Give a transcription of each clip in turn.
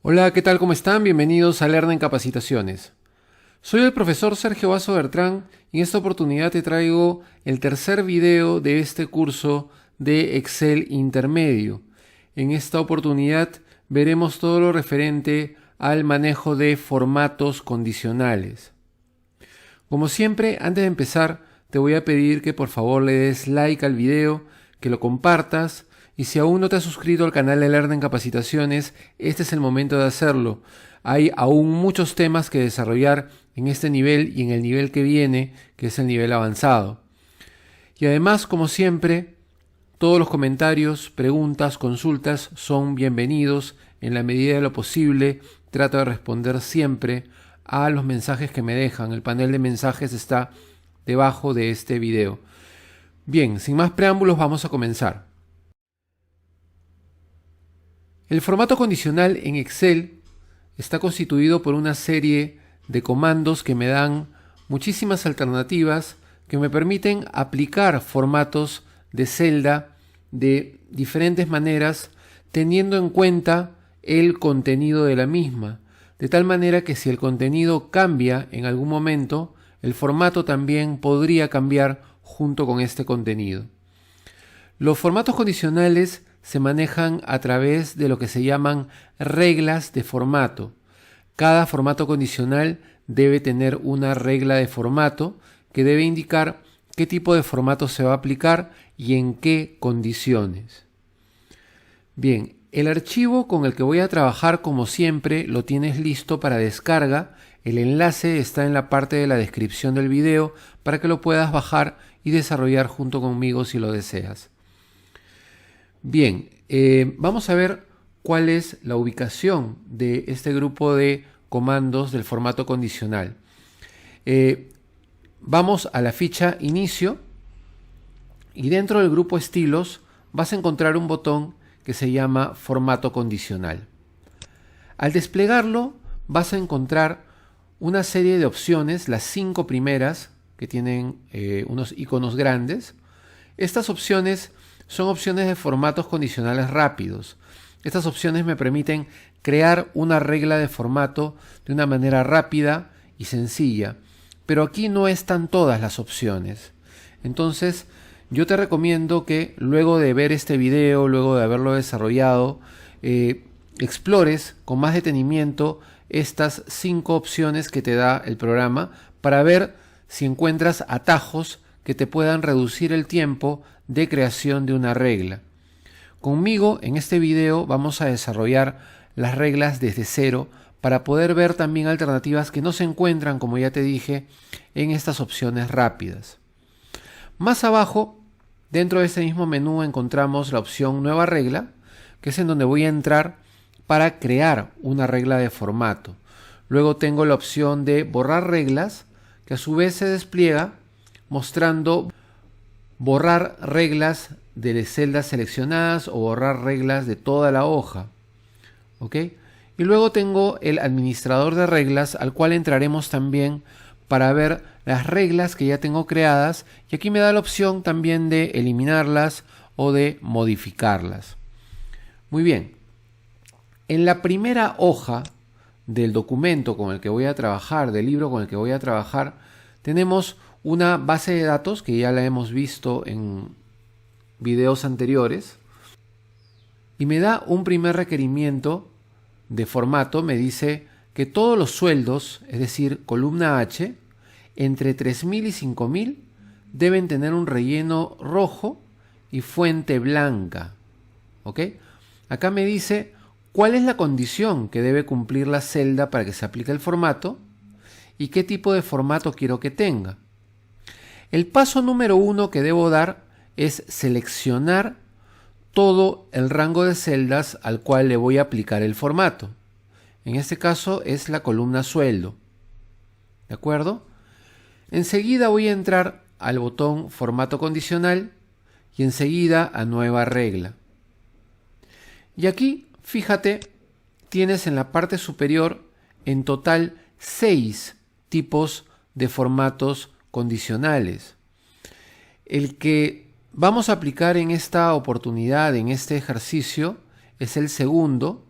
Hola, ¿qué tal? ¿Cómo están? Bienvenidos a Lernen Capacitaciones. Soy el profesor Sergio Basso Bertrán y en esta oportunidad te traigo el tercer video de este curso de Excel Intermedio. En esta oportunidad veremos todo lo referente al manejo de formatos condicionales. Como siempre, antes de empezar, te voy a pedir que por favor le des like al video, que lo compartas. Y si aún no te has suscrito al canal de Lernen Capacitaciones, este es el momento de hacerlo. Hay aún muchos temas que desarrollar en este nivel y en el nivel que viene, que es el nivel avanzado. Y además, como siempre, todos los comentarios, preguntas, consultas son bienvenidos. En la medida de lo posible, trato de responder siempre a los mensajes que me dejan. El panel de mensajes está debajo de este video. Bien, sin más preámbulos, vamos a comenzar. El formato condicional en Excel está constituido por una serie de comandos que me dan muchísimas alternativas que me permiten aplicar formatos de celda de diferentes maneras teniendo en cuenta el contenido de la misma, de tal manera que si el contenido cambia en algún momento, el formato también podría cambiar junto con este contenido. Los formatos condicionales se manejan a través de lo que se llaman reglas de formato. Cada formato condicional debe tener una regla de formato que debe indicar qué tipo de formato se va a aplicar y en qué condiciones. Bien, el archivo con el que voy a trabajar, como siempre, lo tienes listo para descarga. El enlace está en la parte de la descripción del video para que lo puedas bajar y desarrollar junto conmigo si lo deseas. Bien, vamos a ver cuál es la ubicación de este grupo de comandos del formato condicional. Vamos a la ficha Inicio y dentro del grupo Estilos vas a encontrar un botón que se llama Formato Condicional. Al desplegarlo vas a encontrar una serie de opciones, las 5 primeras que tienen unos iconos grandes. Estas opciones son opciones de formatos condicionales rápidos. Estas opciones me permiten crear una regla de formato de una manera rápida y sencilla. Pero aquí no están todas las opciones. Entonces, yo te recomiendo que luego de ver este video, luego de haberlo desarrollado, explores con más detenimiento estas 5 opciones que te da el programa para ver si encuentras atajos que te puedan reducir el tiempo de creación de una regla. Conmigo en este video vamos a desarrollar las reglas desde cero para poder ver también alternativas que no se encuentran, como ya te dije, en estas opciones rápidas. Más abajo, dentro de este mismo menú encontramos la opción Nueva regla, que es en donde voy a entrar para crear una regla de formato. Luego tengo la opción de Borrar reglas, que a su vez se despliega mostrando borrar reglas de celdas seleccionadas o borrar reglas de toda la hoja. ¿Ok? Y luego tengo el administrador de reglas, al cual entraremos también para ver las reglas que ya tengo creadas, y aquí me da la opción también de eliminarlas o de modificarlas. Muy bien. En la primera hoja del documento con el que voy a trabajar, del libro con el que voy a trabajar, tenemos una base de datos que ya la hemos visto en videos anteriores y me da un primer requerimiento de formato. Me dice que todos los sueldos, es decir, columna H, entre 3.000 y 5.000 deben tener un relleno rojo y fuente blanca. ¿Ok? Acá me dice cuál es la condición que debe cumplir la celda para que se aplique el formato y qué tipo de formato quiero que tenga. El paso número 1 que debo dar es seleccionar todo el rango de celdas al cual le voy a aplicar el formato. En este caso es la columna sueldo. ¿De acuerdo? Enseguida voy a entrar al botón Formato Condicional y enseguida a Nueva regla. Y aquí, fíjate, tienes en la parte superior en total 6 tipos de formatos condicionales. El que vamos a aplicar en esta oportunidad, en este ejercicio, es el segundo,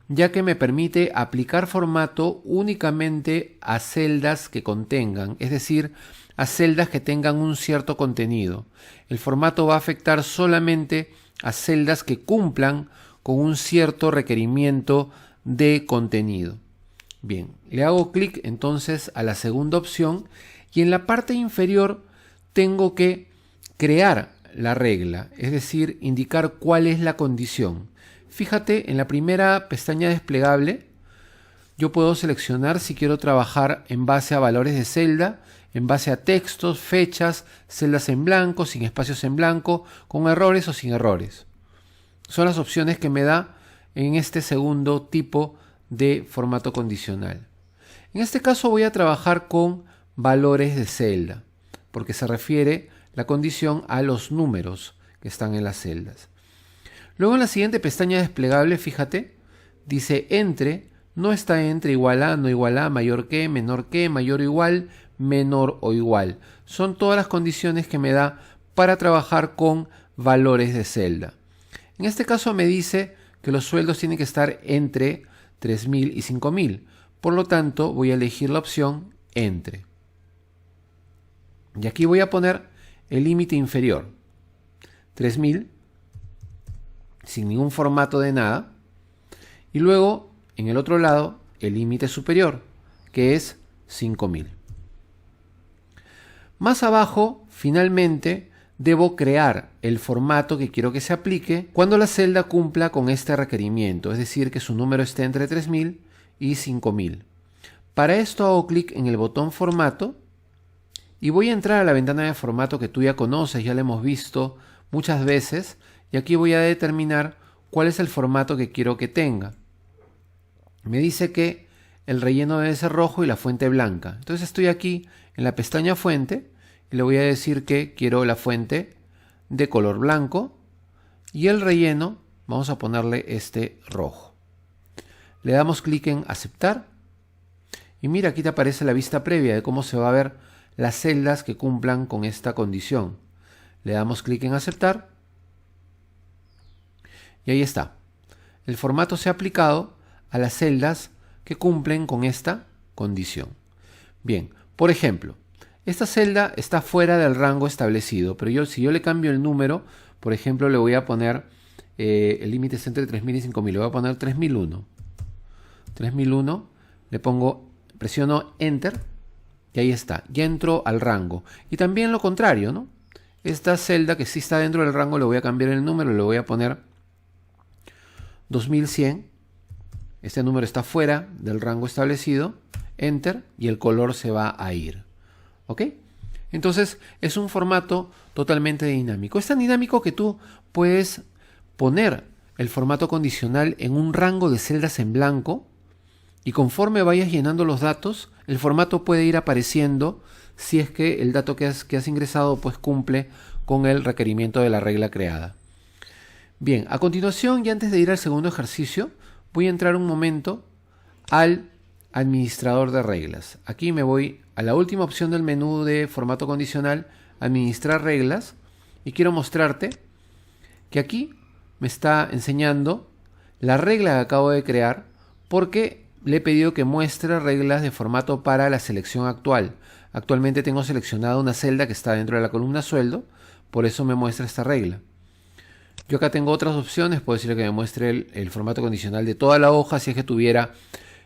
ya que me permite aplicar formato únicamente a celdas que contengan, es decir, a celdas que tengan un cierto contenido. El formato va a afectar solamente a celdas que cumplan con un cierto requerimiento de contenido. Bien, le hago clic entonces a la segunda opción y en la parte inferior tengo que crear la regla, es decir, indicar cuál es la condición. Fíjate, en la primera pestaña desplegable yo puedo seleccionar si quiero trabajar en base a valores de celda, en base a textos, fechas, celdas en blanco, sin espacios en blanco, con errores o sin errores. Son las opciones que me da en este segundo tipo de formato condicional. En este caso voy a trabajar con valores de celda, porque se refiere la condición a los números que están en las celdas. Luego en la siguiente pestaña desplegable, fíjate, dice entre, no está entre igual a, no igual a, mayor que, mayor o igual, menor o igual. Son todas las condiciones que me da para trabajar con valores de celda. En este caso me dice que los sueldos tienen que estar entre 3.000 y 5.000. Por lo tanto, voy a elegir la opción entre. Y aquí voy a poner el límite inferior, 3.000, sin ningún formato de nada. Y luego, en el otro lado, el límite superior, que es 5.000. Más abajo, finalmente, debo crear el formato que quiero que se aplique cuando la celda cumpla con este requerimiento, es decir, que su número esté entre 3.000 y 5.000. Para esto hago clic en el botón formato y voy a entrar a la ventana de formato que tú ya conoces, ya la hemos visto muchas veces, y aquí voy a determinar cuál es el formato que quiero que tenga. Me dice que el relleno debe ser rojo y la fuente blanca. Entonces estoy aquí en la pestaña fuente y le voy a decir que quiero la fuente de color blanco y el relleno vamos a ponerle este rojo. Le damos clic en aceptar y mira, aquí te aparece la vista previa de cómo se va a ver las celdas que cumplan con esta condición. Le damos clic en aceptar y ahí está. El formato se ha aplicado a las celdas que cumplen con esta condición. Bien, por ejemplo, esta celda está fuera del rango establecido, pero si yo le cambio el número, por ejemplo, le voy a poner, el límite es entre 3.000 y 5.000, le voy a poner 3.001. 3.001, le pongo, presiono Enter, y ahí está, ya entro al rango. Y también lo contrario, ¿no? Esta celda que sí está dentro del rango, le voy a cambiar el número, le voy a poner 2100. Este número está fuera del rango establecido, Enter, y el color se va a ir. ¿Ok? Entonces es un formato totalmente dinámico. Es tan dinámico que tú puedes poner el formato condicional en un rango de celdas en blanco y conforme vayas llenando los datos, el formato puede ir apareciendo si es que el dato que has ingresado pues cumple con el requerimiento de la regla creada. Bien, a continuación y antes de ir al segundo ejercicio, voy a entrar un momento al administrador de reglas. Aquí me voy a la última opción del menú de formato condicional, administrar reglas, y quiero mostrarte que aquí me está enseñando la regla que acabo de crear porque le he pedido que muestre reglas de formato para la selección actual. Actualmente tengo seleccionada una celda que está dentro de la columna sueldo, por eso me muestra esta regla. Yo acá tengo otras opciones, puedo decirle que me muestre el formato condicional de toda la hoja si es que tuviera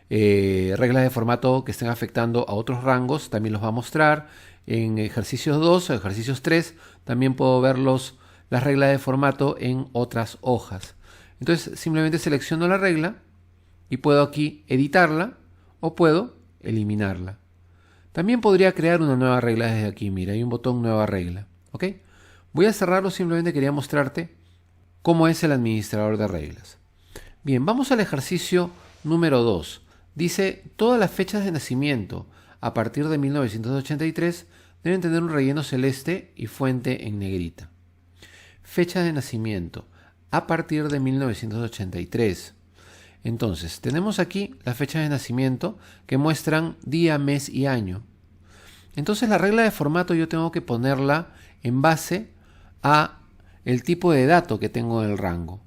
reglas de formato que estén afectando a otros rangos, también los va a mostrar. En ejercicios 2 o ejercicios 3 también puedo ver las reglas de formato en otras hojas. Entonces simplemente selecciono la regla y puedo aquí editarla o puedo eliminarla. También podría crear una nueva regla desde aquí. Mira, hay un botón nueva regla. ¿Ok? Voy a cerrarlo, simplemente quería mostrarte cómo es el administrador de reglas. Bien, vamos al ejercicio número 2. Dice, todas las fechas de nacimiento a partir de 1983 deben tener un relleno celeste y fuente en negrita. Fecha de nacimiento a partir de 1983. Entonces, tenemos aquí las fechas de nacimiento que muestran día, mes y año. Entonces, la regla de formato yo tengo que ponerla en base a el tipo de dato que tengo en el rango.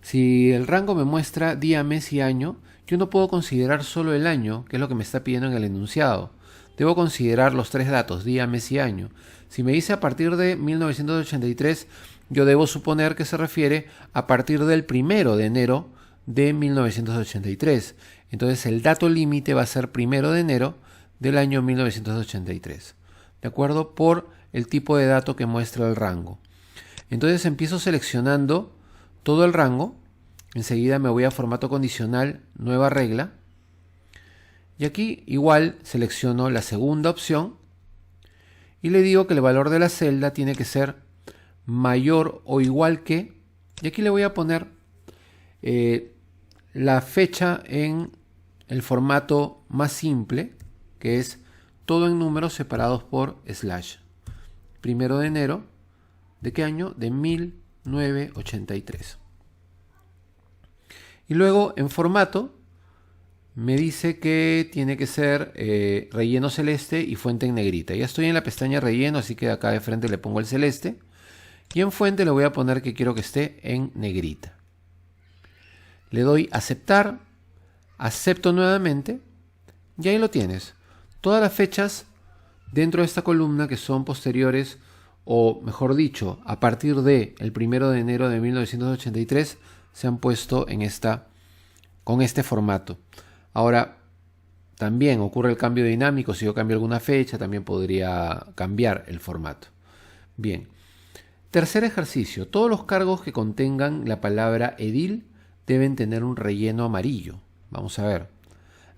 Si el rango me muestra día, mes y año, yo no puedo considerar solo el año, que es lo que me está pidiendo en el enunciado. Debo considerar los tres datos, día, mes y año. Si me dice a partir de 1983, yo debo suponer que se refiere a partir del 1 de enero de 1983. Entonces el dato límite va a ser 1 de enero del año 1983. ¿De acuerdo? Por el tipo de dato que muestra el rango. Entonces empiezo seleccionando todo el rango. Enseguida me voy a formato condicional, nueva regla. Y aquí igual selecciono la segunda opción y le digo que el valor de la celda tiene que ser mayor o igual que, y aquí le voy a poner la fecha en el formato más simple, que es todo en números separados por slash. 1 de enero, ¿de qué año? De 1983. Y luego en formato me dice que tiene que ser relleno celeste y fuente en negrita. Ya estoy en la pestaña relleno, así que acá de frente le pongo el celeste. Y en fuente le voy a poner que quiero que esté en negrita. Le doy aceptar, acepto nuevamente y ahí lo tienes. Todas las fechas dentro de esta columna que son posteriores, o mejor dicho, a partir del 1 de enero de 1983 se han puesto con este formato. Ahora, también ocurre el cambio dinámico. Si yo cambio alguna fecha, también podría cambiar el formato. Bien. Tercer ejercicio. Todos los cargos que contengan la palabra edil deben tener un relleno amarillo. Vamos a ver.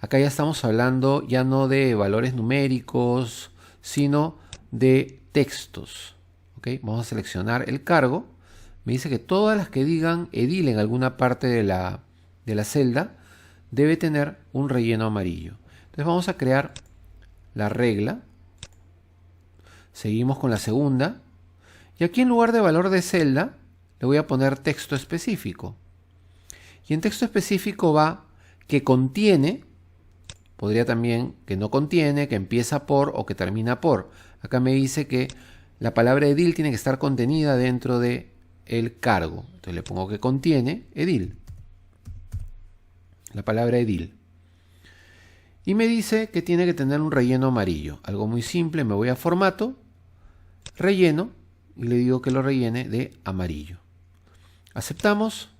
Acá ya estamos hablando ya no de valores numéricos, sino de textos. ¿Okay? Vamos a seleccionar el cargo. Me dice que todas las que digan edil en alguna parte de la celda debe tener un relleno amarillo. Entonces vamos a crear la regla. Seguimos con la segunda. Y aquí en lugar de valor de celda, le voy a poner texto específico. Y en texto específico va que contiene, podría también que no contiene, que empieza por o que termina por. Acá me dice que la palabra edil tiene que estar contenida dentro de el cargo. Entonces le pongo que contiene edil. La palabra edil. Y me dice que tiene que tener un relleno amarillo. Algo muy simple, me voy a formato, relleno, y le digo que lo rellene de amarillo. Aceptamos,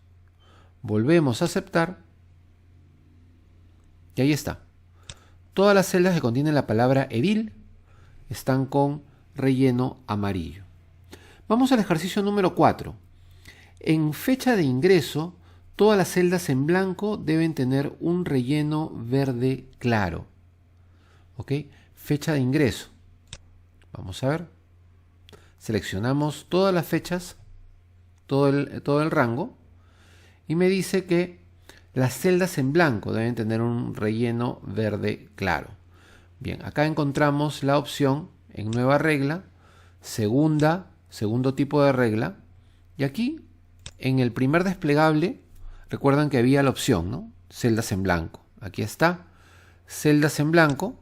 volvemos a aceptar, y ahí está. Todas las celdas que contienen la palabra edil están con relleno amarillo. Vamos al ejercicio número 4. En fecha de ingreso, todas las celdas en blanco deben tener un relleno verde claro. ¿Ok? Fecha de ingreso. Vamos a ver. Seleccionamos todas las fechas, todo el rango, y me dice que las celdas en blanco deben tener un relleno verde claro. Bien, acá encontramos la opción en nueva regla, segundo tipo de regla, y aquí en el primer desplegable, recuerdan que había la opción, ¿no? Celdas en blanco. Aquí está, celdas en blanco.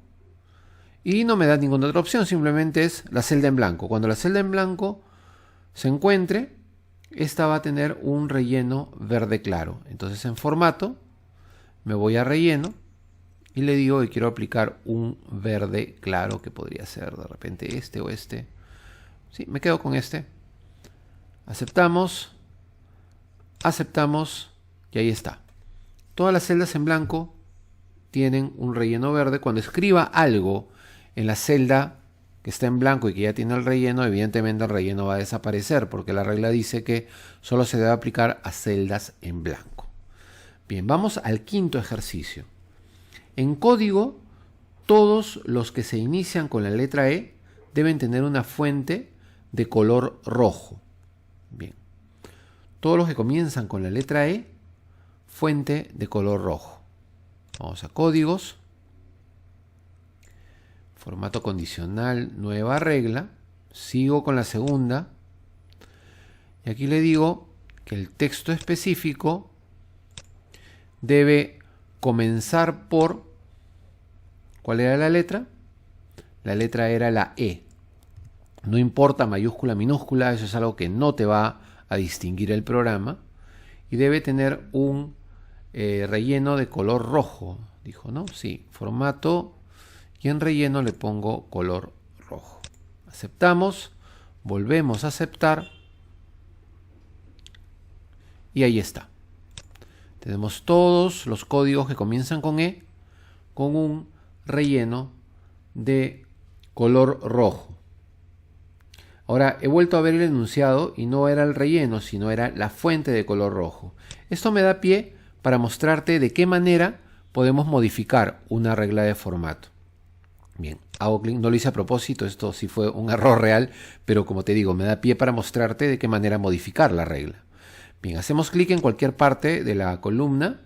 Y no me da ninguna otra opción, simplemente es la celda en blanco. Cuando la celda en blanco se encuentre, esta va a tener un relleno verde claro. Entonces en formato, me voy a relleno y le digo que quiero aplicar un verde claro, que podría ser de repente este o este. Sí, me quedo con este. Aceptamos, aceptamos y ahí está. Todas las celdas en blanco tienen un relleno verde. Cuando escriba algo en la celda que está en blanco y que ya tiene el relleno, evidentemente el relleno va a desaparecer porque la regla dice que solo se debe aplicar a celdas en blanco. Bien, vamos al quinto ejercicio. En código, todos los que se inician con la letra E deben tener una fuente de color rojo. Bien, todos los que comienzan con la letra E, fuente de color rojo. Vamos a códigos. Formato condicional, nueva regla. Sigo con la segunda. Y aquí le digo que el texto específico debe comenzar por... ¿Cuál era la letra? La letra era la E. No importa mayúscula, minúscula, eso es algo que no te va a distinguir el programa. y debe tener un relleno de color rojo, dijo, ¿no? Sí, formato, y en relleno le pongo color rojo. Aceptamos, volvemos a aceptar y ahí está. Tenemos todos los códigos que comienzan con E con un relleno de color rojo. Ahora he vuelto a ver el enunciado y no era el relleno, sino era la fuente de color rojo. Esto me da pie para mostrarte de qué manera podemos modificar una regla de formato. Bien, hago clic, no lo hice a propósito, esto sí fue un error real, pero como te digo, me da pie para mostrarte de qué manera modificar la regla. Bien, hacemos clic en cualquier parte de la columna,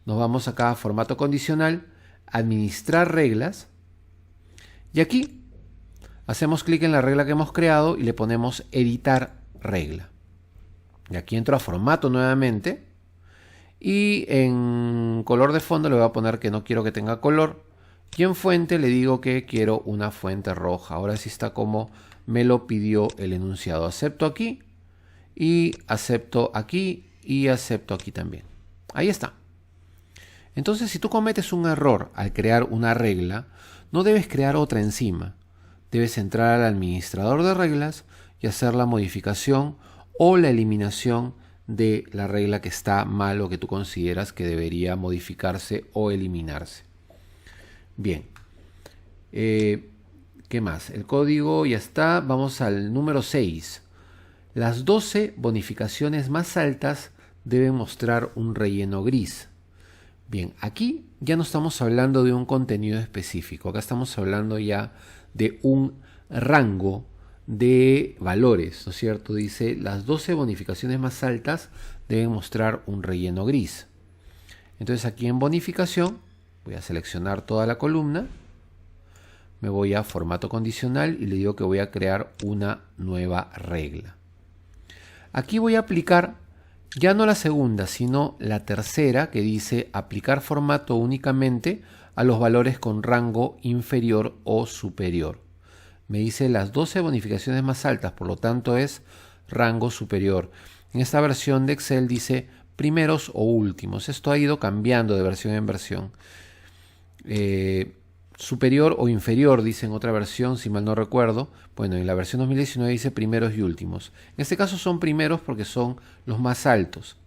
nos vamos acá a formato condicional, administrar reglas, y aquí hacemos clic en la regla que hemos creado y le ponemos editar regla. Y aquí entro a formato nuevamente y en color de fondo le voy a poner que no quiero que tenga color y en fuente le digo que quiero una fuente roja. Ahora sí está como me lo pidió el enunciado. Acepto aquí y acepto aquí y acepto aquí también. Ahí está. Entonces, si tú cometes un error al crear una regla, no debes crear otra encima. Debes entrar al administrador de reglas y hacer la modificación o la eliminación de la regla que está mal o que tú consideras que debería modificarse o eliminarse. Bien. ¿Qué más? El código ya está. Vamos al número 6. Las 12 bonificaciones más altas deben mostrar un relleno gris. Bien, aquí ya no estamos hablando de un contenido específico. Acá estamos hablando ya de un rango de valores, ¿no es cierto? Dice, las 12 bonificaciones más altas deben mostrar un relleno gris. Entonces aquí en bonificación voy a seleccionar toda la columna, me voy a formato condicional y le digo que voy a crear una nueva regla. Aquí voy a aplicar ya no la segunda, sino la tercera, que dice aplicar formato únicamente a los valores con rango inferior o superior. Me dice las 12 bonificaciones más altas, por lo tanto es rango superior. En esta versión de Excel dice primeros o últimos. Esto ha ido cambiando de versión en versión. Superior o inferior, dice en otra versión, si mal no recuerdo. Bueno, en la versión 2019 dice primeros y últimos. En este caso son primeros porque son los más altos.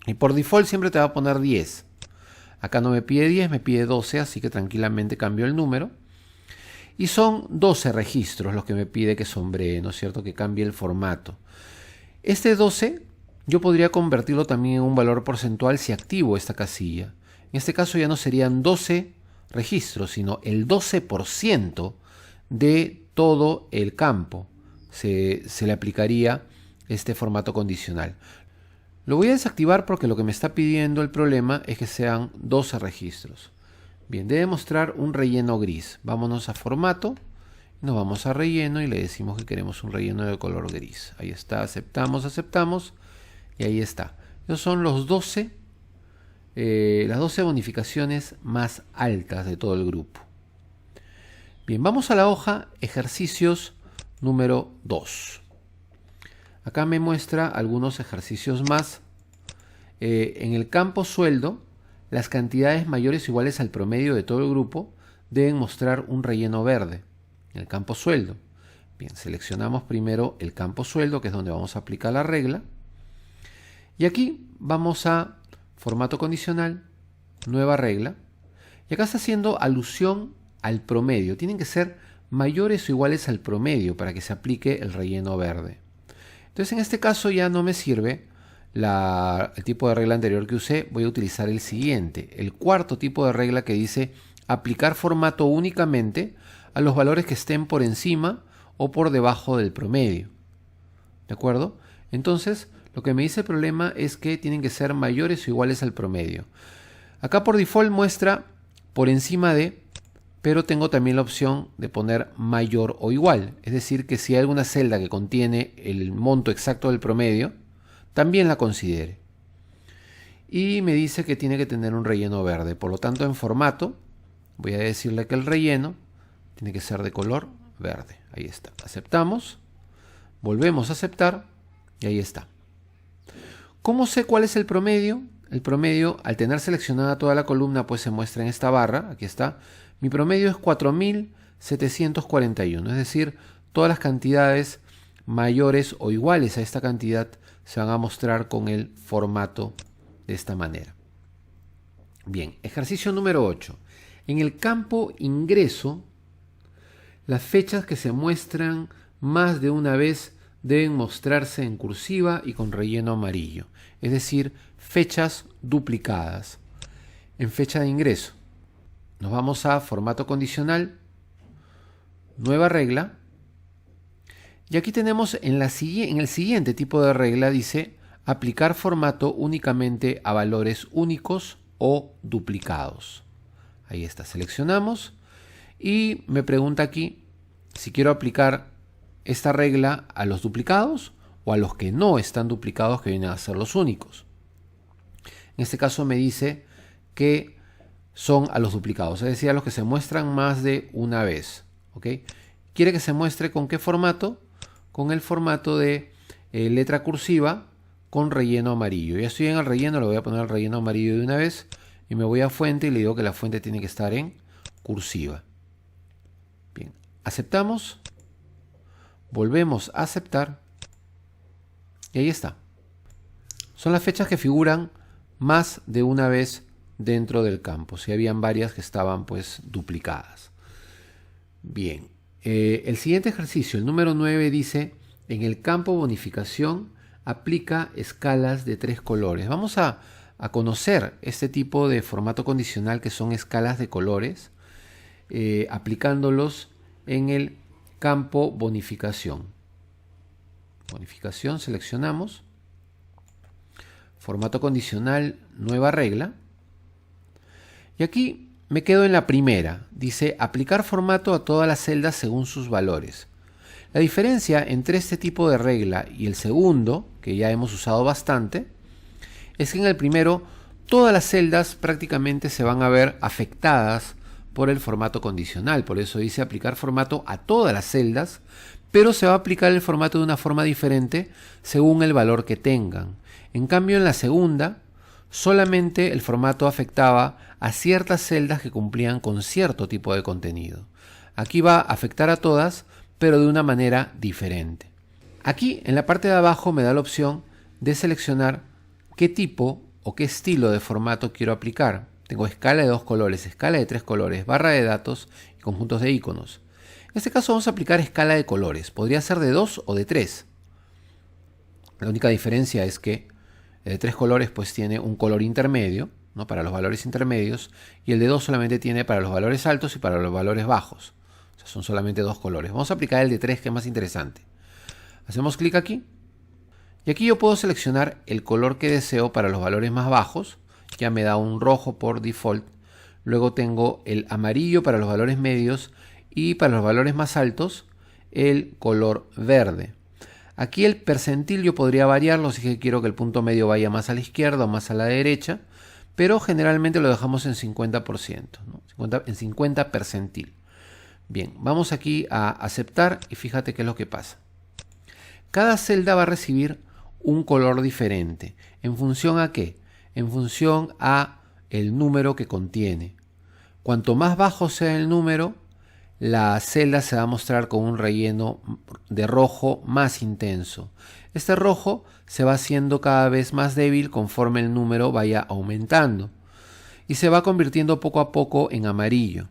Y por default siempre te va a poner 10. Acá no me pide 10, me pide 12, así que tranquilamente cambio el número. Y son 12 registros los que me pide que sombree, ¿no es cierto? Que cambie el formato. Este 12 yo podría convertirlo también en un valor porcentual si activo esta casilla. En este caso ya no serían 12 registros, sino el 12% de todo el campo se le aplicaría este formato condicional. Lo voy a desactivar porque lo que me está pidiendo el problema es que sean 12 registros. Bien, debe mostrar un relleno gris. Vámonos a formato, nos vamos a relleno y le decimos que queremos un relleno de color gris. Ahí está, aceptamos, aceptamos y ahí está. Esos son los 12 las 12 bonificaciones más altas de todo el grupo. Bien, vamos a la hoja ejercicios número 2. Acá me muestra algunos ejercicios más. En el campo sueldo, las cantidades mayores o iguales al promedio de todo el grupo deben mostrar un relleno verde. En el campo sueldo. Bien, seleccionamos primero el campo sueldo, que es donde vamos a aplicar la regla. Y aquí vamos a formato condicional, nueva regla. Y acá está haciendo alusión al promedio. Tienen que ser mayores o iguales al promedio para que se aplique el relleno verde. Entonces en este caso ya no me sirve el tipo de regla anterior que usé. Voy a utilizar el siguiente, el cuarto tipo de regla que dice aplicar formato únicamente a los valores que estén por encima o por debajo del promedio. ¿De acuerdo? Entonces lo que me dice el problema es que tienen que ser mayores o iguales al promedio. Acá por default muestra por encima de, pero tengo también la opción de poner mayor o igual. Es decir, que si hay alguna celda que contiene el monto exacto del promedio, también la considere. Y me dice que tiene que tener un relleno verde. Por lo tanto, en formato, voy a decirle que el relleno tiene que ser de color verde. Ahí está. Aceptamos. Volvemos a aceptar y ahí está. ¿Cómo sé cuál es el promedio? El promedio, al tener seleccionada toda la columna, pues se muestra en esta barra. Aquí está. Mi promedio es 4741, es decir, todas las cantidades mayores o iguales a esta cantidad se van a mostrar con el formato de esta manera. Bien, ejercicio número 8. En el campo ingreso, las fechas que se muestran más de una vez deben mostrarse en cursiva y con relleno amarillo, es decir, fechas duplicadas. En fecha de ingreso, nos vamos a formato condicional, nueva regla, y aquí tenemos en el siguiente tipo de regla, dice aplicar formato únicamente a valores únicos o duplicados. Ahí está, seleccionamos y me pregunta aquí si quiero aplicar esta regla a los duplicados o a los que no están duplicados, que vienen a ser los únicos. En este caso me dice que son a los duplicados, es decir, a los que se muestran más de una vez. ¿Ok? ¿Quiere que se muestre con qué formato? Con el formato de letra cursiva con relleno amarillo. Ya estoy en el relleno, le voy a poner el relleno amarillo de una vez y me voy a fuente y le digo que la fuente tiene que estar en cursiva. Bien, aceptamos, volvemos a aceptar y ahí está. Son las fechas que figuran más de una vez dentro del campo, si habían varias que estaban pues duplicadas. Bien, el siguiente ejercicio, el número 9, dice en el campo bonificación aplica escalas de 3 colores. Vamos a conocer este tipo de formato condicional que son escalas de colores, aplicándolos en el campo bonificación. Bonificación, seleccionamos. Formato condicional, nueva regla. Y aquí me quedo en la primera. Dice aplicar formato a todas las celdas según sus valores. La diferencia entre este tipo de regla y el segundo, que ya hemos usado bastante, es que en el primero todas las celdas prácticamente se van a ver afectadas por el formato condicional. Por eso dice aplicar formato a todas las celdas, pero se va a aplicar el formato de una forma diferente según el valor que tengan. En cambio, en la segunda, solamente el formato afectaba a ciertas celdas que cumplían con cierto tipo de contenido. Aquí va a afectar a todas, pero de una manera diferente. Aquí, en la parte de abajo, me da la opción de seleccionar qué tipo o qué estilo de formato quiero aplicar. Tengo escala de 2 colores, escala de 3 colores, barra de datos y conjuntos de iconos. En este caso vamos a aplicar escala de colores. Podría ser de 2 o de 3. La única diferencia es que el de 3 colores pues tiene un color intermedio, ¿no? Para los valores intermedios, y el de 2 solamente tiene para los valores altos y para los valores bajos. O sea, son solamente 2 colores. Vamos a aplicar el de 3, que es más interesante. Hacemos clic aquí. Y aquí yo puedo seleccionar el color que deseo para los valores más bajos. Ya me da un rojo por default. Luego tengo el amarillo para los valores medios y para los valores más altos el color verde. Aquí el percentil yo podría variarlo si quiero que el punto medio vaya más a la izquierda o más a la derecha, pero generalmente lo dejamos en 50%, ¿no? En 50 percentil. Bien, vamos aquí a aceptar y fíjate qué es lo que pasa. Cada celda va a recibir un color diferente. ¿En función a qué? En función a el número que contiene. Cuanto más bajo sea el número, la celda se va a mostrar con un relleno de rojo más intenso. Este rojo se va haciendo cada vez más débil conforme el número vaya aumentando y se va convirtiendo poco a poco en amarillo.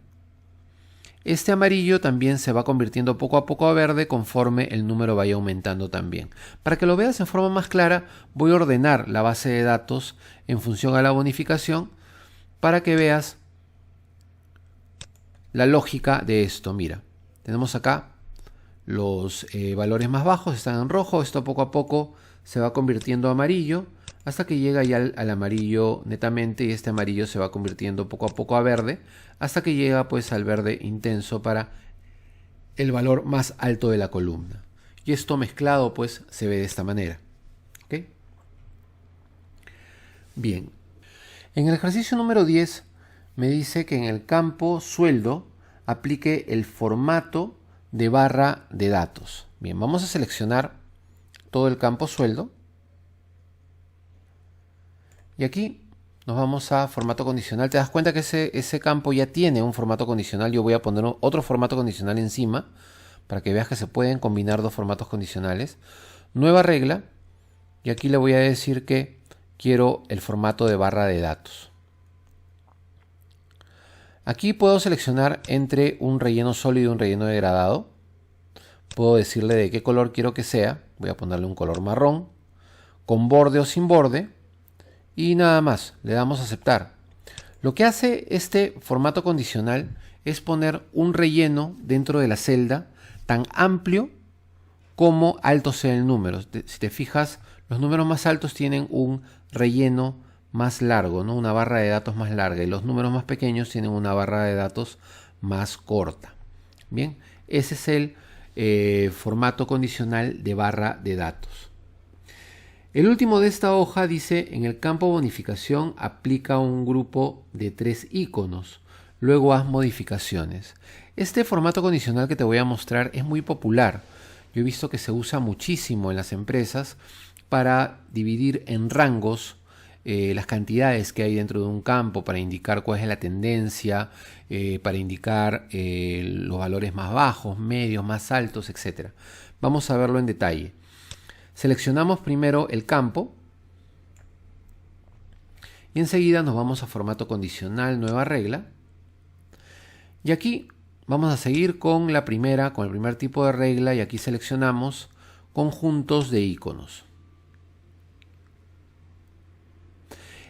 Este amarillo también se va convirtiendo poco a poco a verde conforme el número vaya aumentando también. Para que lo veas en forma más clara, voy a ordenar la base de datos en función a la bonificación para que veas la lógica de esto. Mira, tenemos acá los valores más bajos están en rojo, esto poco a poco se va convirtiendo a amarillo hasta que llega ya al amarillo netamente y este amarillo se va convirtiendo poco a poco a verde hasta que llega pues al verde intenso para el valor más alto de la columna. Y esto mezclado pues se ve de esta manera. ¿Okay? Bien, en el ejercicio número 10 me dice que en el campo sueldo aplique el formato de barra de datos. Bien, vamos a seleccionar todo el campo sueldo. Y aquí nos vamos a formato condicional. Te das cuenta que ese campo ya tiene un formato condicional. Yo voy a poner otro formato condicional encima para que veas que se pueden combinar dos formatos condicionales. Nueva regla. Y aquí le voy a decir que quiero el formato de barra de datos. Aquí puedo seleccionar entre un relleno sólido y un relleno degradado. Puedo decirle de qué color quiero que sea. Voy a ponerle un color marrón, con borde o sin borde. Y nada más, le damos a aceptar. Lo que hace este formato condicional es poner un relleno dentro de la celda tan amplio como alto sea el número. Si te fijas, los números más altos tienen un relleno más largo, ¿no? Una barra de datos más larga, y los números más pequeños tienen una barra de datos más corta. Bien, ese es el formato condicional de barra de datos. El último de esta hoja dice: en el campo bonificación aplica un grupo de 3 iconos, luego haz modificaciones. Este formato condicional que te voy a mostrar es muy popular. Yo he visto que se usa muchísimo en las empresas para dividir en rangos las cantidades que hay dentro de un campo, para indicar cuál es la tendencia, para indicar los valores más bajos, medios, más altos, etc. Vamos a verlo en detalle. Seleccionamos primero el campo y enseguida nos vamos a formato condicional, nueva regla. Y aquí vamos a seguir con el primer tipo de regla, y aquí seleccionamos conjuntos de iconos.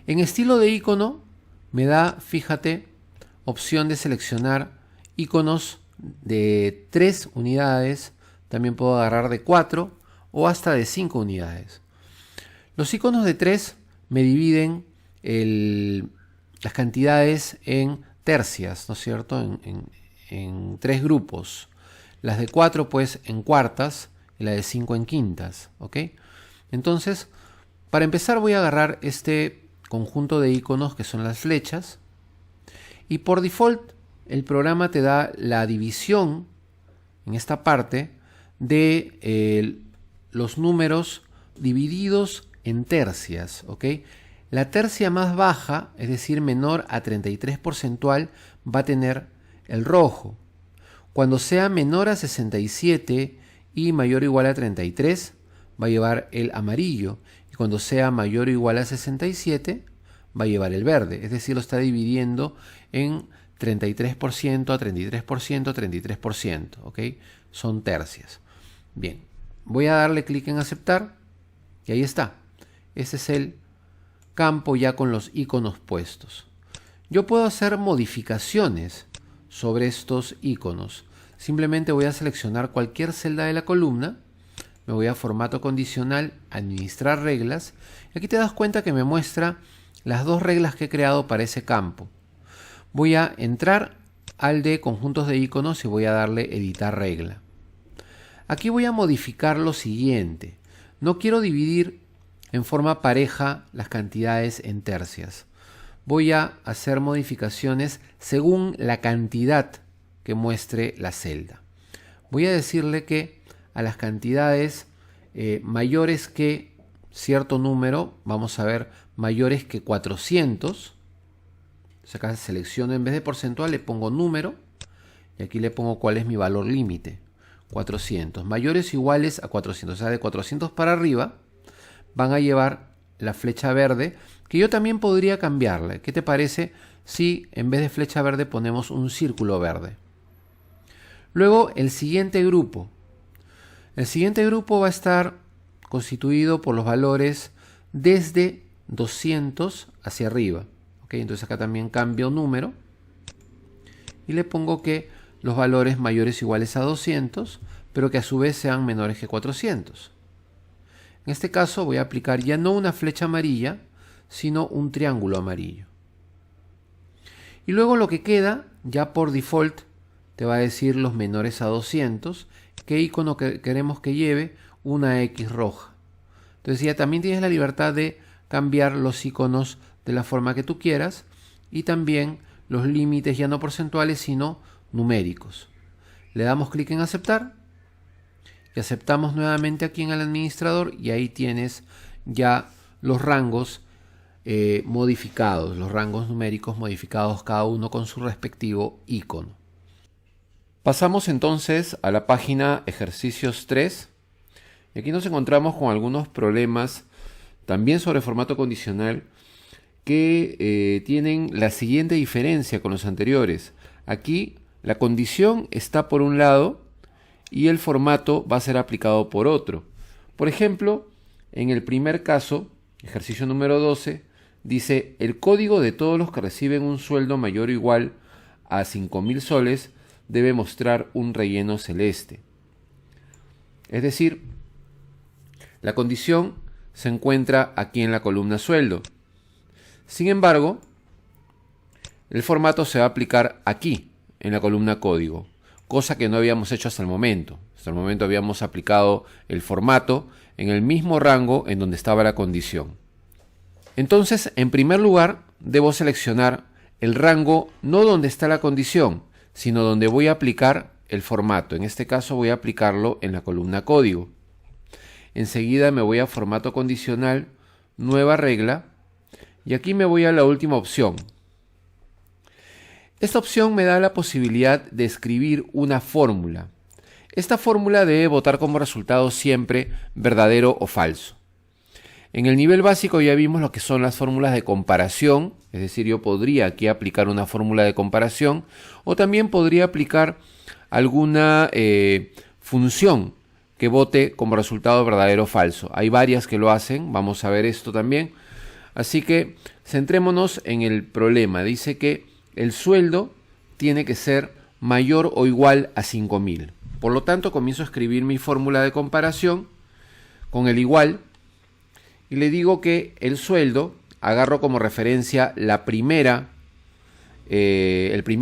En estilo de icono me da, fíjate, opción de seleccionar iconos de 3 unidades, también puedo agarrar de 4 o hasta de 5 unidades. Los iconos de 3 me dividen las cantidades en tercias, ¿no es cierto? En 3 grupos. Las de 4 pues en cuartas y la de 5 en quintas, ¿ok? Entonces, para empezar voy a agarrar este conjunto de iconos que son las flechas, y por default el programa te da la división en esta parte de los números divididos en tercias, ¿ok? La tercia más baja, es decir, menor a 33 porcentual, va a tener el rojo. Cuando sea menor a 67 y mayor o igual a 33, va a llevar el amarillo. Y cuando sea mayor o igual a 67, va a llevar el verde. Es decir, lo está dividiendo en 33% a 33% a 33%, ¿ok? Son tercias. Bien. Voy a darle clic en aceptar y ahí está. Ese es el campo ya con los iconos puestos. Yo puedo hacer modificaciones sobre estos iconos. Simplemente voy a seleccionar cualquier celda de la columna, me voy a formato condicional, administrar reglas, y aquí te das cuenta que me muestra las 2 reglas que he creado para ese campo. Voy a entrar al de conjuntos de iconos y voy a darle editar regla. Aquí voy a modificar lo siguiente. No quiero dividir en forma pareja las cantidades en tercias. Voy a hacer modificaciones según la cantidad que muestre la celda. Voy a decirle que a las cantidades mayores que cierto número, vamos a ver, mayores que 400. Entonces acá selecciono, en vez de porcentual le pongo número, y aquí le pongo cuál es mi valor límite. 400, mayores o iguales a 400, o sea, de 400 para arriba van a llevar la flecha verde, que yo también podría cambiarle. ¿Qué te parece si en vez de flecha verde ponemos un círculo verde? Luego el siguiente grupo. El siguiente grupo va a estar constituido por los valores desde 200 hacia arriba. ¿Ok? Entonces acá también cambio número y le pongo que los valores mayores o iguales a 200, pero que a su vez sean menores que 400. En este caso voy a aplicar ya no una flecha amarilla, sino un triángulo amarillo. Y luego lo que queda, ya por default, te va a decir los menores a 200, qué icono queremos que lleve una X roja. Entonces ya también tienes la libertad de cambiar los iconos de la forma que tú quieras, y también los límites ya no porcentuales, sino numéricos. Le damos clic en aceptar y aceptamos nuevamente aquí en el administrador, y ahí tienes ya los rangos modificados, los rangos numéricos modificados cada uno con su respectivo icono. Pasamos entonces a la página ejercicios 3 y aquí nos encontramos con algunos problemas también sobre formato condicional que tienen la siguiente diferencia con los anteriores. Aquí la condición está por un lado y el formato va a ser aplicado por otro. Por ejemplo, en el primer caso, ejercicio número 12, dice el código de todos los que reciben un sueldo mayor o igual a 5.000 soles debe mostrar un relleno celeste. Es decir, la condición se encuentra aquí en la columna sueldo. Sin embargo, el formato se va a aplicar aquí, en la columna código, cosa que no habíamos hecho hasta el momento. Hasta el momento habíamos aplicado el formato en el mismo rango en donde estaba la condición. Entonces, en primer lugar, debo seleccionar el rango no donde está la condición, sino donde voy a aplicar el formato. En este caso voy a aplicarlo en la columna código. Enseguida me voy a formato condicional, nueva regla, y aquí me voy a la última opción. Esta opción me da la posibilidad de escribir una fórmula. Esta fórmula debe botar como resultado siempre verdadero o falso. En el nivel básico ya vimos lo que son las fórmulas de comparación, es decir, yo podría aquí aplicar una fórmula de comparación o también podría aplicar alguna función que bote como resultado verdadero o falso. Hay varias que lo hacen, vamos a ver esto también. Así que centrémonos en el problema. Dice que el sueldo tiene que ser mayor o igual a 5.000. Por lo tanto, comienzo a escribir mi fórmula de comparación con el igual y le digo que el sueldo, agarro como referencia el primer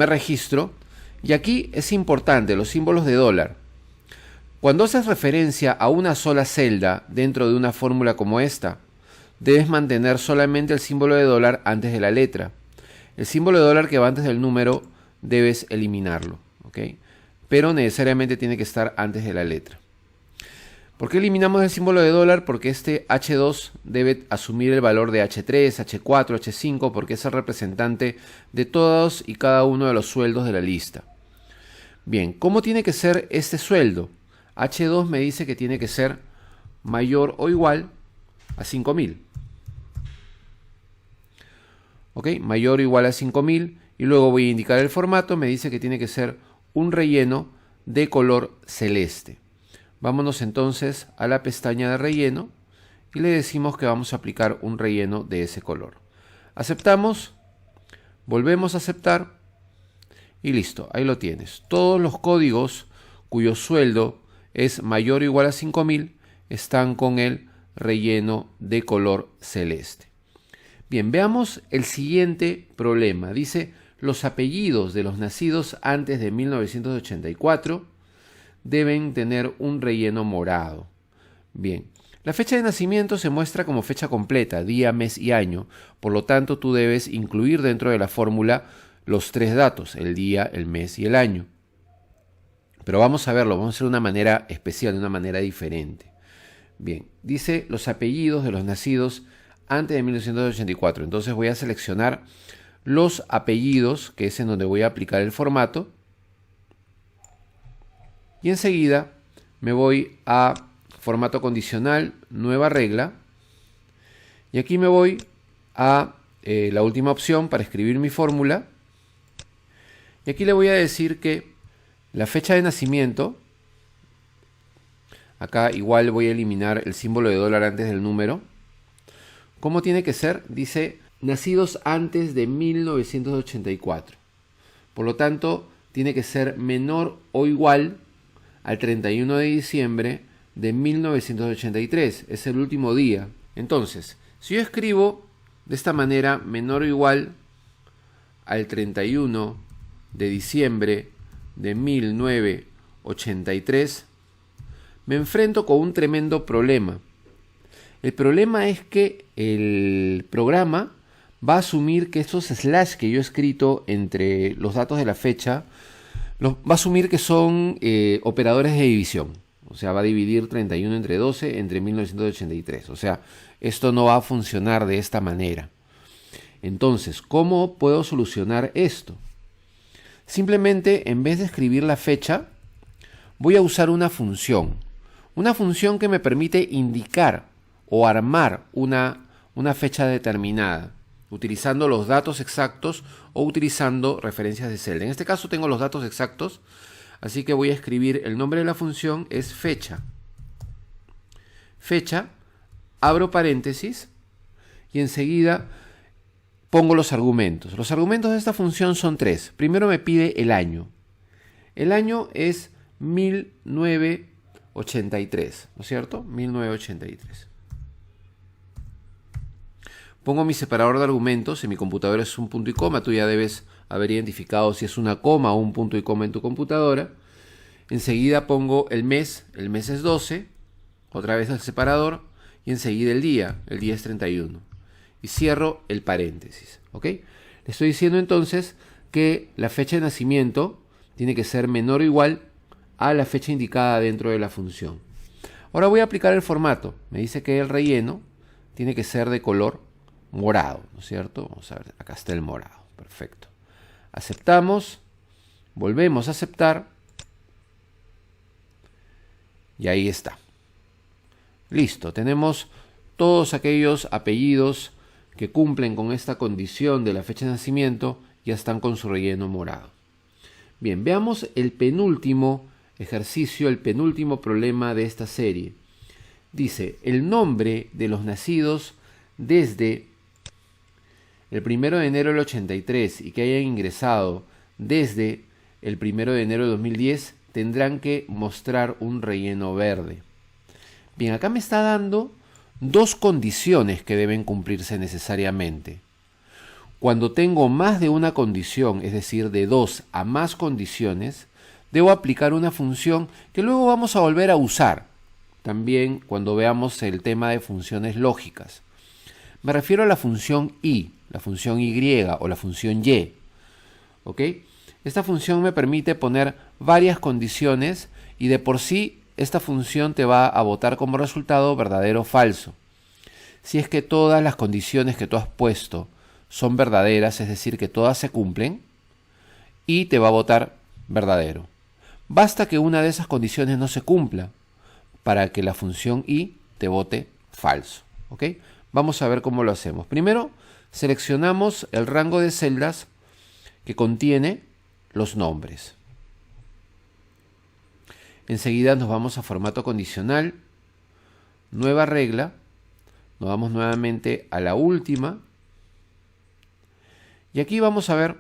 registro, y aquí es importante los símbolos de dólar. Cuando haces referencia a una sola celda dentro de una fórmula como esta, debes mantener solamente el símbolo de dólar antes de la letra. El símbolo de dólar que va antes del número debes eliminarlo, ¿ok? Pero necesariamente tiene que estar antes de la letra. ¿Por qué eliminamos el símbolo de dólar? Porque este H2 debe asumir el valor de H3, H4, H5, porque es el representante de todos y cada uno de los sueldos de la lista. Bien, ¿cómo tiene que ser este sueldo? H2 me dice que tiene que ser mayor o igual a 5.000. ¿Ok? Mayor o igual a 5.000. Y luego voy a indicar el formato. Me dice que tiene que ser un relleno de color celeste. Vámonos entonces a la pestaña de relleno y le decimos que vamos a aplicar un relleno de ese color. Aceptamos, volvemos a aceptar y listo, ahí lo tienes. Todos los códigos cuyo sueldo es mayor o igual a 5.000 están con el relleno de color celeste. Bien, veamos el siguiente problema. Dice, los apellidos de los nacidos antes de 1984 deben tener un relleno morado. Bien, la fecha de nacimiento se muestra como fecha completa, día, mes y año. Por lo tanto, tú debes incluir dentro de la fórmula los tres datos, el día, el mes y el año. Pero vamos a verlo, vamos a hacer de una manera especial, de una manera diferente. Bien, dice los apellidos de los nacidos antes de 1984. Entonces voy a seleccionar los apellidos, que es en donde voy a aplicar el formato. Y enseguida me voy a formato condicional, nueva regla. Y aquí me voy a la última opción para escribir mi fórmula. Y aquí le voy a decir que la fecha de nacimiento, acá igual voy a eliminar el símbolo de dólar antes del número. ¿Cómo tiene que ser? Dice, nacidos antes de 1984. Por lo tanto, tiene que ser menor o igual al 31 de diciembre de 1983. Es el último día. Entonces, si yo escribo de esta manera, menor o igual al 31 de diciembre de 1983, me enfrento con un tremendo problema. El problema es que el programa va a asumir que estos slash que yo he escrito entre los datos de la fecha, va a asumir que son operadores de división. O sea, va a dividir 31 entre 12 entre 1983. O sea, esto no va a funcionar de esta manera. Entonces, ¿cómo puedo solucionar esto? Simplemente, en vez de escribir la fecha, voy a usar una función. Una función que me permite indicar o armar una fecha determinada, utilizando los datos exactos o utilizando referencias de celda. En este caso tengo los datos exactos, así que voy a escribir el nombre de la función es fecha. Fecha, abro paréntesis y enseguida pongo los argumentos. Los argumentos de esta función son 3. Primero me pide el año. El año es 1983, ¿no es cierto? 1983. Pongo mi separador de argumentos. En mi computadora es un punto y coma. Tú ya debes haber identificado si es una coma o un punto y coma en tu computadora. Enseguida pongo el mes es 12. Otra vez el separador. Y enseguida el día es 31. Y cierro el paréntesis, ¿ok? Le estoy diciendo entonces que la fecha de nacimiento tiene que ser menor o igual a la fecha indicada dentro de la función. Ahora voy a aplicar el formato. Me dice que el relleno tiene que ser de color morado, ¿no es cierto? Vamos a ver, acá está el morado, perfecto. Aceptamos, volvemos a aceptar y ahí está. Listo, tenemos todos aquellos apellidos que cumplen con esta condición de la fecha de nacimiento, ya están con su relleno morado. Bien, veamos el penúltimo ejercicio, el penúltimo problema de esta serie. Dice, el nombre de los nacidos desde el 1 de enero del 83 y que hayan ingresado desde el 1 de enero de 2010 tendrán que mostrar un relleno verde. Bien, acá me está dando dos condiciones que deben cumplirse necesariamente. Cuando tengo más de una condición, es decir, de 2 a más condiciones, debo aplicar una función que luego vamos a volver a usar, también cuando veamos el tema de funciones lógicas. Me refiero a la función y, la función y o la función y. ¿Ok? Esta función me permite poner varias condiciones y de por sí esta función te va a botar como resultado verdadero o falso. Si es que todas las condiciones que tú has puesto son verdaderas, es decir, que todas se cumplen, y te va a botar verdadero. Basta que una de esas condiciones no se cumpla para que la función y te bote falso. ¿Ok? Vamos a ver cómo lo hacemos. Primero, seleccionamos el rango de celdas que contiene los nombres. Enseguida nos vamos a formato condicional, nueva regla, nos vamos nuevamente a la última y aquí vamos a ver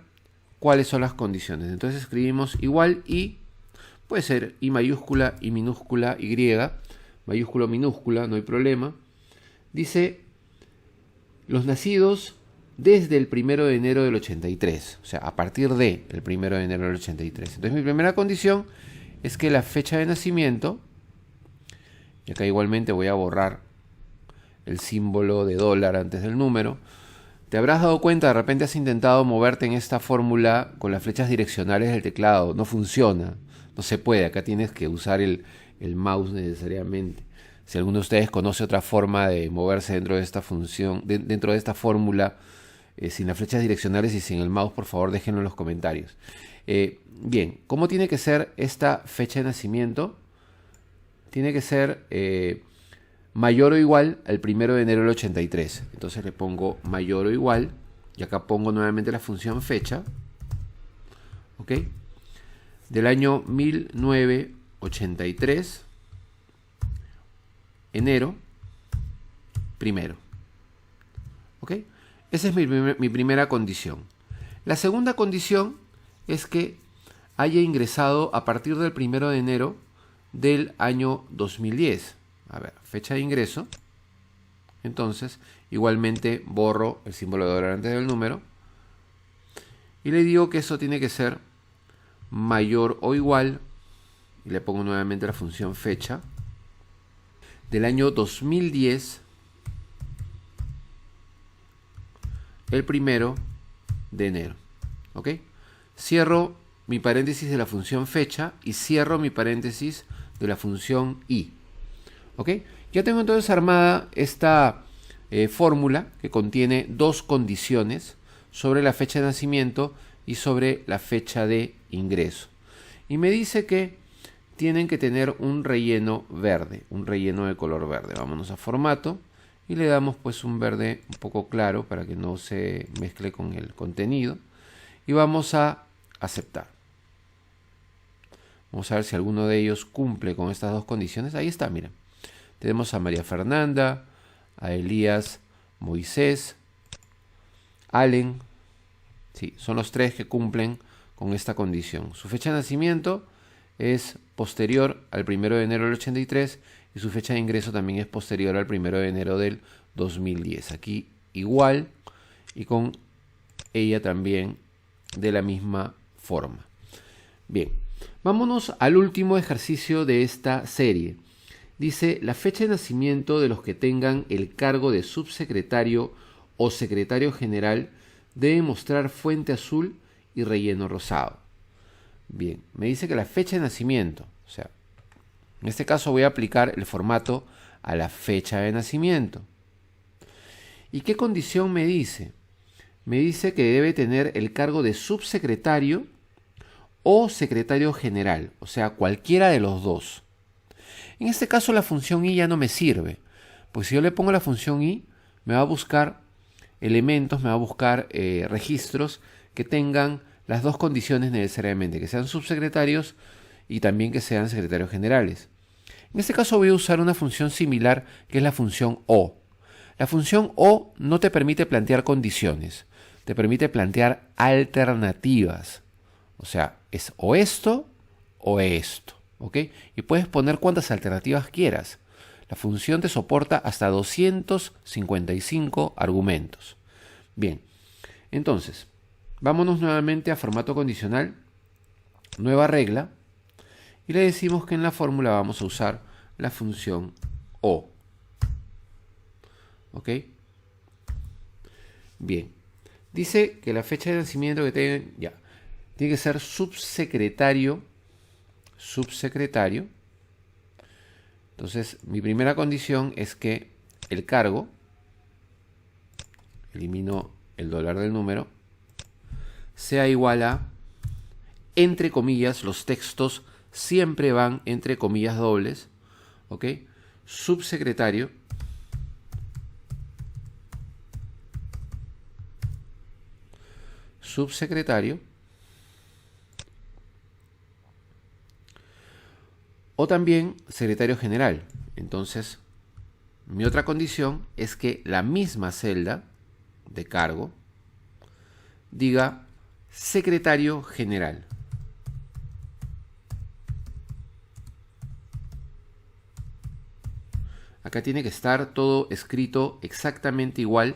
cuáles son las condiciones. Entonces escribimos igual y, puede ser I mayúscula, I minúscula, Y, mayúscula o minúscula, no hay problema. Dice los nacidos desde el 1 de enero del 83, o sea, a partir de el 1 de enero del 83. Entonces mi primera condición es que la fecha de nacimiento, y acá igualmente voy a borrar el símbolo de dólar antes del número. Te habrás dado cuenta, de repente has intentado moverte en esta fórmula con las flechas direccionales del teclado. No funciona, no se puede. Acá tienes que usar el mouse necesariamente. Si alguno de ustedes conoce otra forma de moverse dentro de esta función, dentro de esta fórmula, sin las flechas direccionales y sin el mouse, por favor déjenlo en los comentarios. Bien, ¿cómo tiene que ser esta fecha de nacimiento? Tiene que ser mayor o igual al 1 de enero del 83. Entonces le pongo mayor o igual, y acá pongo nuevamente la función fecha, ¿ok? Del año 1983, enero, primero. ¿Ok? Esa es mi primera condición. La segunda condición es que haya ingresado a partir del 1 de enero del año 2010. A ver, fecha de ingreso. Entonces, igualmente borro el símbolo de dólar antes del número. Y le digo que eso tiene que ser mayor o igual. Y le pongo nuevamente la función fecha. Del año 2010. El 1 de enero. ¿Ok? Cierro mi paréntesis de la función fecha y cierro mi paréntesis de la función y. ¿Ok? Ya tengo entonces armada esta fórmula que contiene dos condiciones sobre la fecha de nacimiento y sobre la fecha de ingreso. Y me dice que tienen que tener un relleno verde, un relleno de color verde. Vámonos a formato y le damos pues un verde un poco claro para que no se mezcle con el contenido. Y vamos a aceptar. Vamos a ver si alguno de ellos cumple con estas dos condiciones. Ahí está, mira. Tenemos a María Fernanda, a Elías Moisés, Allen. Sí, son los tres que cumplen con esta condición. Su fecha de nacimiento es posterior al 1 de enero del 83 y su fecha de ingreso también es posterior al 1 de enero del 2010. Aquí igual y con ella también de la misma forma. Bien, vámonos al último ejercicio de esta serie. Dice, la fecha de nacimiento de los que tengan el cargo de subsecretario o secretario general debe mostrar fuente azul y relleno rosado. Bien, me dice que la fecha de nacimiento, o sea, en este caso voy a aplicar el formato a la fecha de nacimiento. ¿Y qué condición me dice? Me dice que debe tener el cargo de subsecretario o secretario general, o sea, cualquiera de los dos. En este caso la función i ya no me sirve, pues si yo le pongo la función i, me va a buscar elementos, me va a buscar registros que tengan las dos condiciones necesariamente, que sean subsecretarios y también que sean secretarios generales. En este caso voy a usar una función similar que es la función o. La función o no te permite plantear condiciones, te permite plantear alternativas. O sea, es o esto o esto, ¿ok? Y puedes poner cuantas alternativas quieras. La función te soporta hasta 255 argumentos. Bien, entonces, vámonos nuevamente a formato condicional, nueva regla, y le decimos que en la fórmula vamos a usar la función o. ¿Ok? Bien, dice que la fecha de nacimiento que tiene que ser subsecretario. Entonces, mi primera condición es que el cargo, elimino el dólar del número, sea igual a, entre comillas, los textos siempre van entre comillas dobles, ¿ok? Subsecretario o también secretario general. Entonces, mi otra condición es que la misma celda de cargo diga secretario general. Acá tiene que estar todo escrito exactamente igual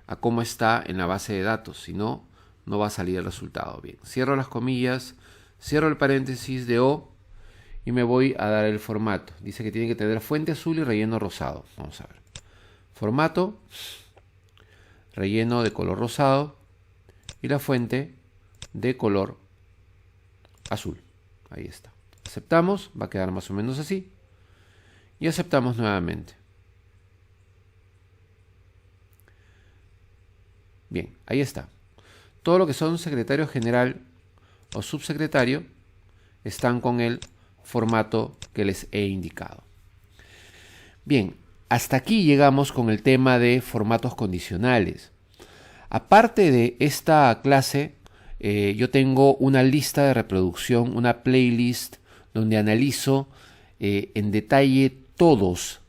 a cómo está en la base de datos, si no, no va a salir el resultado. Bien, cierro las comillas, cierro el paréntesis de O y me voy a dar el formato. Dice que tiene que tener fuente azul y relleno rosado. Vamos a ver. Formato, relleno de color rosado y la fuente de color azul. Ahí está. Aceptamos, va a quedar más o menos así. Y aceptamos nuevamente. Bien, ahí está. Todo lo que son secretario general o subsecretario están con el formato que les he indicado. Bien, hasta aquí llegamos con el tema de formatos condicionales. Aparte de esta clase, yo tengo una lista de reproducción, una playlist donde analizo en detalle todos,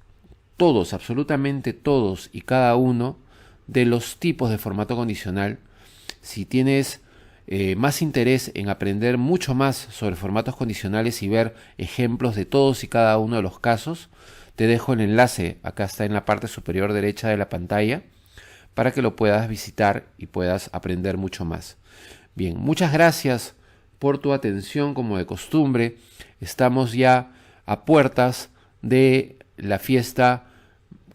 absolutamente todos y cada uno de los tipos de formato condicional. Si tienes más interés en aprender mucho más sobre formatos condicionales y ver ejemplos de todos y cada uno de los casos, te dejo el enlace, acá está en la parte superior derecha de la pantalla, para que lo puedas visitar y puedas aprender mucho más. Bien, muchas gracias por tu atención como de costumbre. Estamos ya a puertas de la fiesta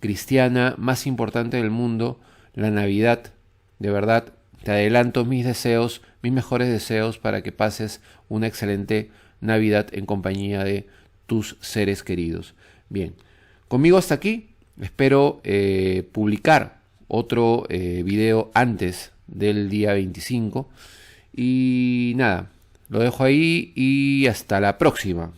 cristiana más importante del mundo, la Navidad. De verdad, te adelanto mis deseos, mis mejores deseos para que pases una excelente Navidad en compañía de tus seres queridos. Bien, conmigo hasta aquí. Espero publicar otro video antes del día 25. Y nada, lo dejo ahí y hasta la próxima.